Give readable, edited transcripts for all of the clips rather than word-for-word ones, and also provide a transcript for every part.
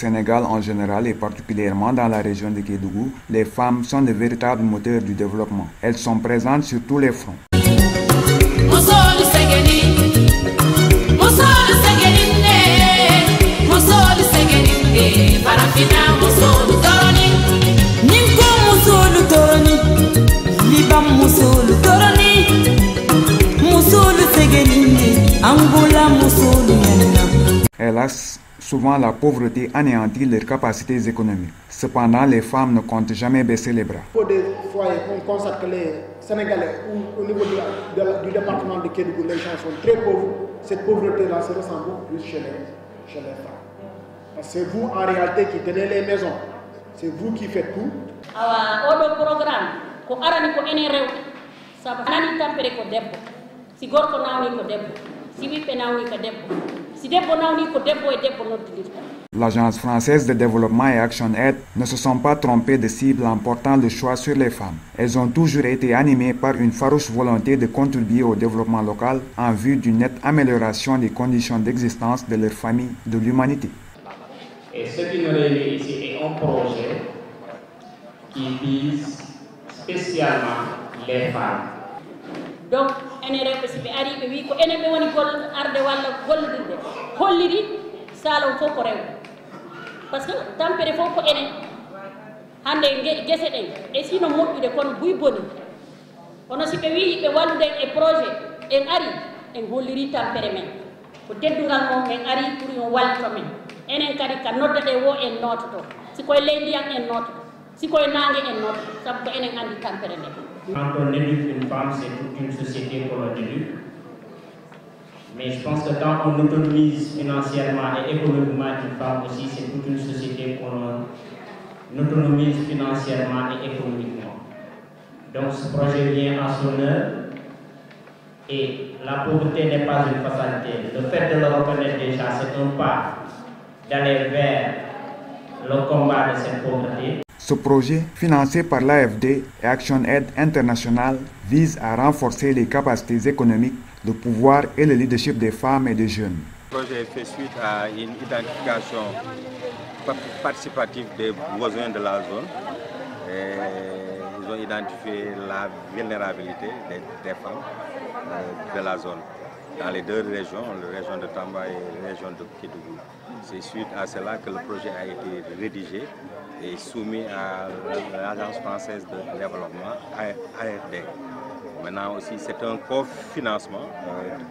Sénégal en général et particulièrement dans la région de Kédougou, les femmes sont de véritables moteurs du développement. Elles sont présentes sur tous les fronts. Hélas, souvent la pauvreté anéantit leurs capacités économiques. Cependant, les femmes ne comptent jamais baisser les bras. Au niveau des foyers, on constate que les Sénégalais, au niveau du département de Kédougou, les gens sont très pauvres. Cette pauvreté-là se ressent beaucoup plus chez les femmes. Parce que c'est vous, en réalité, qui tenez les maisons. C'est vous qui faites tout. Odo programme, ko arani ko ene rew, sabu nani tampere ko debbo. Si gorko nawni ko debbo, si wippe nawni ko debbo. Si debbo nawni ko debbo e debbo noddidirta. L'Agence française de développement et Action Aid ne se sont pas trompées de cible en portant le choix sur les femmes. Elles ont toujours été animées par une farouche volonté de contribuer au développement local en vue d'une nette amélioration des conditions d'existence de leurs familles et de l'humanité. Et ce qui nous réunit ici est un projet qui vise spécialement les femmes. Donc, ene rewɓe si ɓe ari ɓe wi ko enen ɓe woni arde walla gollodirde holliri salon fof ko rewɓe par ce que tampere fof ko enen hande guese ɗen e sino moƴƴude kono buy boni kono si ɓe wi ɓe walluɗen e projet en ari en holliri tampere men ko teddugal mom en ari pour yon wallito men enen kadi ka noddaɗe wo en nototo sikoye ley ndiyam en nototo sikoye nangue en nototo saabu ko enen andi tampere nde. Quand on éduque une femme, c'est toute une société qu'on éduque. Mais je pense que quand on autonomise financièrement et économiquement une femme aussi, c'est toute une société qu'on autonomise financièrement et économiquement. Donc ce projet vient à son heure et la pauvreté n'est pas une fatalité. Le fait de le reconnaître déjà, c'est un pas d'aller vers le combat de cette pauvreté. Ce projet, financé par l'AFD et Action Aid International, vise à renforcer les capacités économiques, le pouvoir et le leadership des femmes et des jeunes. Le projet fait suite à une identification participative des besoins de la zone. Ils ont identifié la vulnérabilité des femmes de la zone dans les deux régions, la région de Tamba et la région de Kédougou. C'est suite à cela que le projet a été rédigé et soumis à l'Agence française de développement, AFD. Maintenant aussi, c'est un cofinancement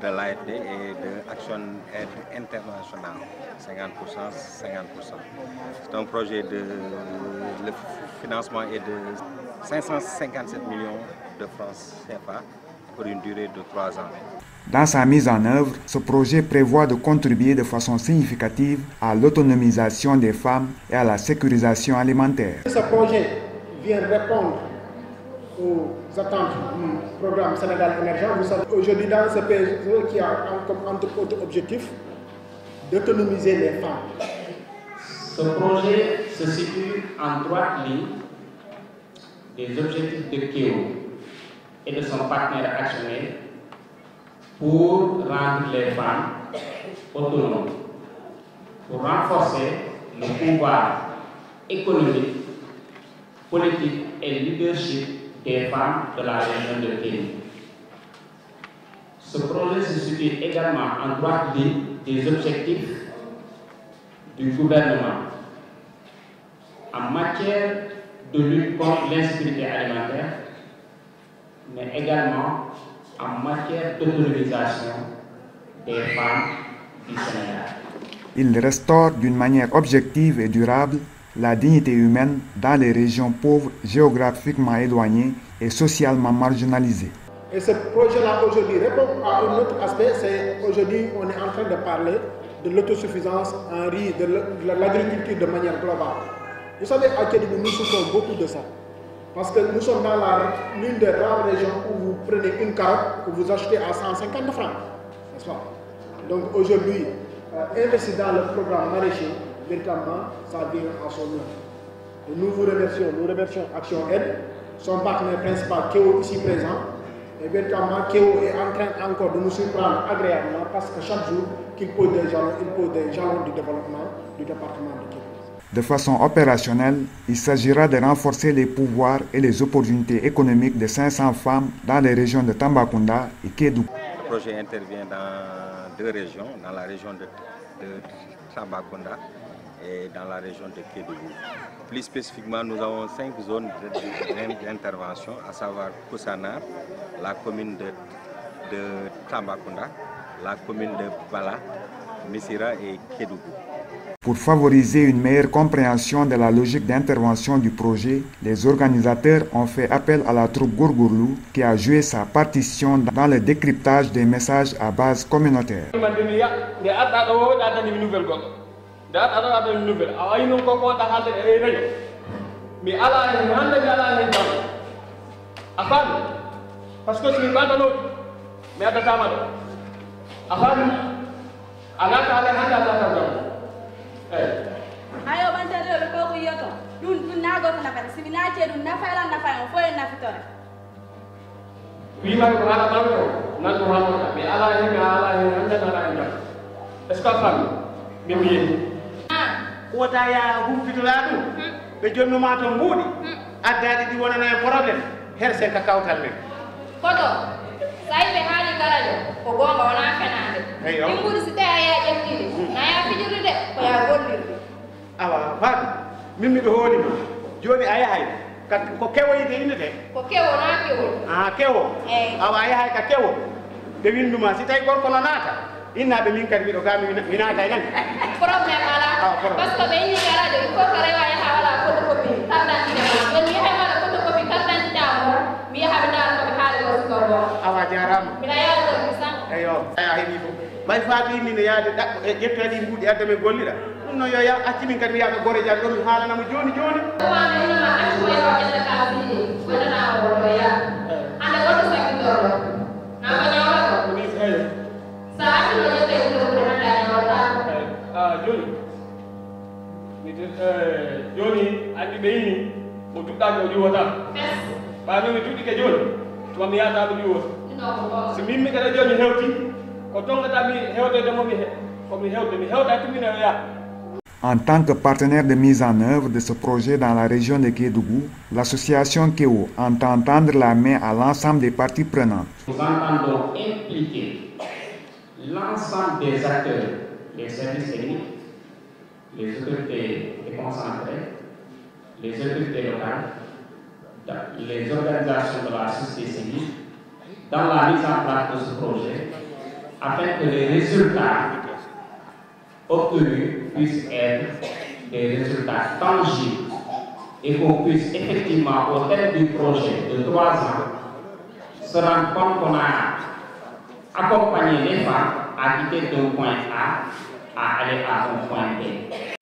de l'AFD et de Action Aid International, 50%, 50%. C'est un projet le financement est de 557 millions de francs CFA pour une durée de 3 ans. Dans sa mise en œuvre, ce projet prévoit de contribuer de façon significative à l'autonomisation des femmes et à la sécurisation alimentaire. Ce projet vient répondre aux attentes du programme Sénégal émergent. Vous savez, aujourd'hui, dans ce PSE qui a comme entre autres objectif d'autonomiser les femmes. Ce projet se situe en droite ligne des objectifs de KEO et de son partenaire actionnaire pour rendre les femmes autonomes, pour renforcer le pouvoir économique, politique et leadership des femmes de la région de Kédougou. Ce projet se situe également en droite ligne des objectifs du gouvernement en matière de lutte contre l'insécurité alimentaire, mais également en matière d'autonomisation des femmes du Sénégal. Il restaure d'une manière objective et durable la dignité humaine dans les régions pauvres, géographiquement éloignées et socialement marginalisées. Et ce projet-là aujourd'hui répond à un autre aspect, c'est aujourd'hui on est en train de parler de l'autosuffisance en riz, de l'agriculture de manière globale. Vous savez, à Kédougou, nous souffrons beaucoup de ça. Parce que nous sommes dans l'une des rares régions où vous prenez une carotte que vous achetez à 150 francs. N'est-ce pas? Donc aujourd'hui, investir dans le programme maraîcher, véritablement, ça vient à son nom. Et nous remercions Action Aid, son partenaire principal, KEO, ici présent. Et véritablement, KEO est en train encore de nous surprendre agréablement parce que chaque jour qu'il pose des jalons, il pose des jalons du développement du département de Kédougou. De façon opérationnelle, il s'agira de renforcer les pouvoirs et les opportunités économiques de 500 femmes dans les régions de Tambacounda et Kédougou. Le projet intervient dans 2 régions, dans la région de Tambacounda et dans la région de Kédougou. Plus spécifiquement, nous avons 5 zones d'intervention, à savoir Koussanar, la commune de Tambacounda, la commune de Bala, Missira et Kédougou. Pour favoriser une meilleure compréhension de la logique d'intervention du projet, les organisateurs ont fait appel à la troupe Gourgourlou qui a joué sa partition dans le décryptage des messages à base communautaire. Ayo bantale lo ko yoto dun na go na kan sibina ce dun na fayla na fayo fo na fitore wi ma ko ala ma ko na ko ha mo be ala ni ga ala ni anda na ra nda est-ce que fami be wi ko ta ya hum fitula du be jonno ma to mbudi addadi di wona na problème her sen ka kawtal men koto sai be hali karajo ko gonga wona fenande ngudi site ya jettidi na ya fijiri de ko ya golli awa fat mimmi do holi ma joni aya hay ko kewo yide inete ko kewo na kewo kewo awa aya hay ka kewo be winduma si tay gorko no nata inna be min kadi do gami minata nan problème ala parce que be ni karajo ko kare wa ya wala photocopy tardante de mi hay wala photocopy tardante damo mi ha be dal ko haali ko ko awa jarama mina ya do bisan eyo aya hay ni fo bay faati ni ne yaade dakko e jettadi mbudi adame gollira no yo ya acci min kadi yaaka gore jaan do mi haalana mo joni joni wa ni ma acci mo yo jalla ka fi wala na wo ya anda ko sa ki do na ma nyawa ko ni sa acci mo yo te ko do na la nyawa joni ni joni andi be ni mo tudda ko jiwota ba mi tuddi ke joni to mi yaata do jiwota si mimmi kada joni hewti ko tongata mi hewde de mo mi ko mi hewda timina ya. En tant que partenaire de mise en œuvre de ce projet dans la région de Kédougou, l'association KEO entend tendre la main à l'ensemble des parties prenantes. Nous entendons impliquer l'ensemble des acteurs, les services techniques, les autorités déconcentrées, les autorités locales, les organisations de la société civile, dans la mise en place de ce projet, afin que les résultats obtenus puissent être des résultats tangibles et qu'on puisse effectivement, au terme du projet de 3 ans, se rendre compte qu'on a accompagné les femmes à quitter d'un point A à aller à un point B.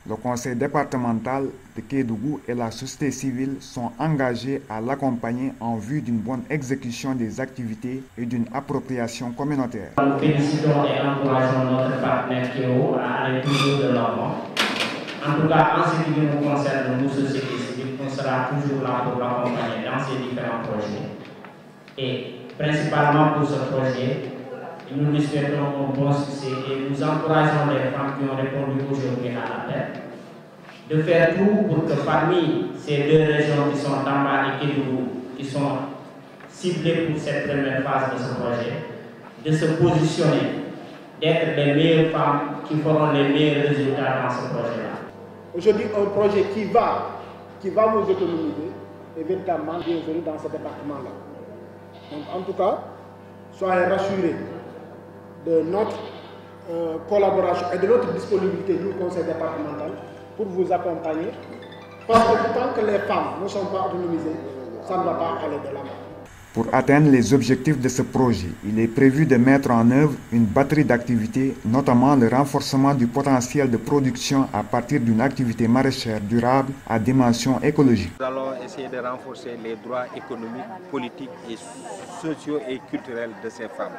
Le conseil départemental de Kédougou et la société civile sont engagés à l'accompagner en vue d'une bonne exécution des activités et d'une appropriation communautaire. Nous félicitons et encourageons notre partenaire KEO à aller toujours de l'avant. En tout cas, en ce qui nous concerne, nous, société civile, on sera toujours là pour l'accompagner dans ces différents projets. Et principalement pour ce projet, nous lui souhaitons un bon succès et nous encourageons les femmes qui ont répondu aujourd'hui à l'appel de faire tout pour que parmi ces 2 régions qui sont Tamba et Kédougou, qui sont ciblées pour cette première phase de ce projet, de se positionner, d'être les meilleures femmes qui feront les meilleurs résultats dans ce projet-là. Aujourd'hui, un projet qui va vous autonomiser est véritablement bienvenu dans ce département-là. Donc, en tout cas, soyez rassurés de notre collaboration et de notre disponibilité du conseil départemental pour vous accompagner. Parce que tant que les femmes ne sont pas autonomisées, ça ne va pas aller de l'avant. Pour atteindre les objectifs de ce projet, il est prévu de mettre en œuvre une batterie d'activités, notamment le renforcement du potentiel de production à partir d'une activité maraîchère durable à dimension écologique. Nous allons essayer de renforcer les droits économiques, politiques et sociaux et culturels de ces femmes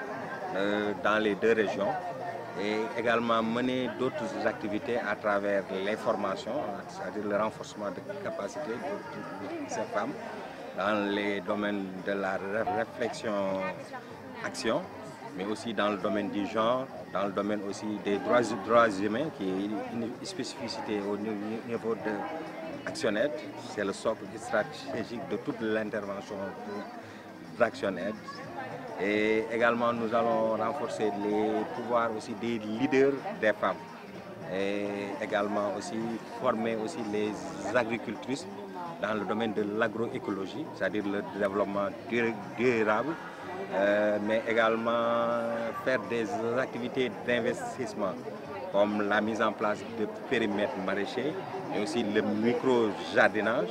dans les 2 régions et également mener d'autres activités à travers l'information, c'est-à-dire le renforcement de capacités de ces femmes dans les domaines de la réflexion-action mais aussi dans le domaine du genre, dans le domaine aussi des droits humains, qui est une spécificité au niveau de ActionAid. C'est le socle stratégique de toute l'intervention d'ActionAid. Et également, nous allons renforcer les pouvoirs aussi des leaders des femmes. Et également aussi former aussi les agricultrices dans le domaine de l'agroécologie, c'est-à-dire le développement durable, mais également faire des activités d'investissement comme la mise en place de périmètres maraîchers et aussi le micro-jardinage,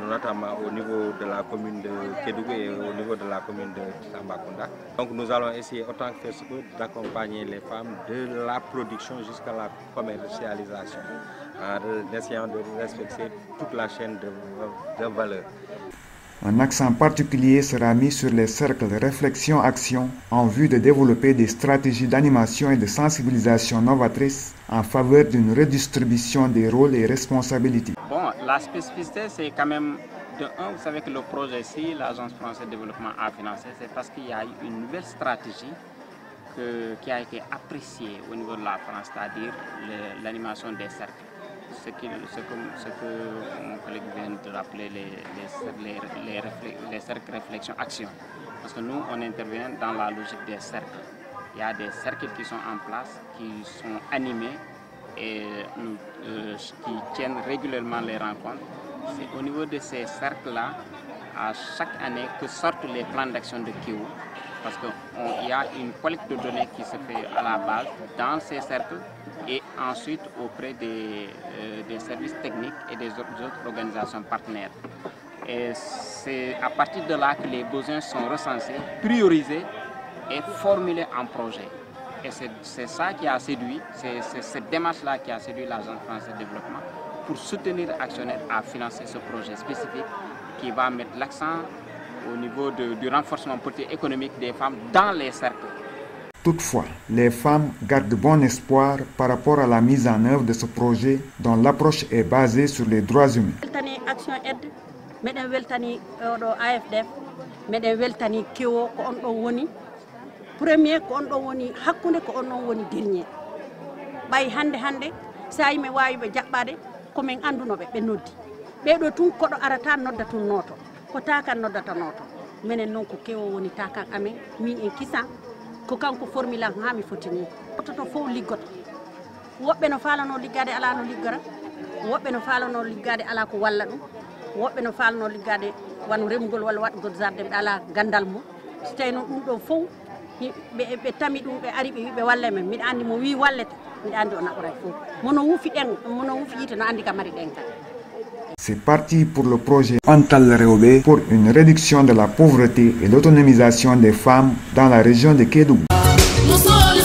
notamment au niveau de la commune de Kédougou et au niveau de la commune de Tambacounda. Donc nous allons essayer autant que faire ce peut d'accompagner les femmes de la production jusqu'à la commercialisation, en essayant de respecter toute la chaîne de valeur. Un accent particulier sera mis sur les cercles réflexion-action en vue de développer des stratégies d'animation et de sensibilisation novatrices en faveur d'une redistribution des rôles et responsabilités. Bon, la spécificité, c'est quand même, de un, vous savez que le projet-ci, l'Agence française de développement a financé, c'est parce qu'il y a eu une nouvelle stratégie qui a été appréciée au niveau de la France, c'est-à-dire l'animation des cercles. Ce que mon collègue vient de rappeler, les cercles réflexion-action. Parce que nous, on intervient dans la logique des cercles. Il y a des cercles qui sont en place, qui sont animés et qui tiennent régulièrement les rencontres. C'est au niveau de ces cercles-là, à chaque année, que sortent les plans d'action de Kio. Parce qu'il y a une collecte de données qui se fait à la base dans ces cercles et ensuite auprès des services techniques et des autres organisations partenaires. Et c'est à partir de là que les besoins sont recensés, priorisés et formulés en projet. Et c'est ça qui a séduit, c'est cette démarche-là qui a séduit l'Agence française de développement pour soutenir ActionAid à financer ce projet spécifique qui va mettre l'accent au niveau du renforcement politique économique des femmes dans les cercles. Toutefois, les femmes gardent bon espoir par rapport à la mise en œuvre de ce projet dont l'approche est basée sur les droits humains. ActionAid, meɗen weltani oɗo AFDF, meɗen weltani kewo ko on ɗon woni premier ko on ɗon woni hakkunde ko on ɗon woni dernier. Ɓay hande sa yimɓe wawi ɓe jaɓɓade komin andunoɓe ɓe noddi. Ɓeɗo tun koɗo arata nodda tun noto, ko takan noddata noto. Menen noon ko kewo woni takan amen, min en kisan ko kanko formulan ha mi fotini. Toto fof liggoto. Woɓɓe no falano liggade ala no liggora, woɓɓe no falano liggade ala ko walla ɗum, woɓɓe no falano liggade wano remgol walla waɗgol jardin ɓe ala gandal mum. So tawi noon ɗum ɗo fof ɓe tami ɗum ɓe ari ɓe wi ɓe walle men, miɗa andi mo wi wallete, miɗa andi o naɓorat fof. Mono wuufi yite no andi ka mari ɗenka. C'est parti pour le projet Antal Rewɓe pour une réduction de la pauvreté et l'autonomisation des femmes dans la région de Kédougou. Musolu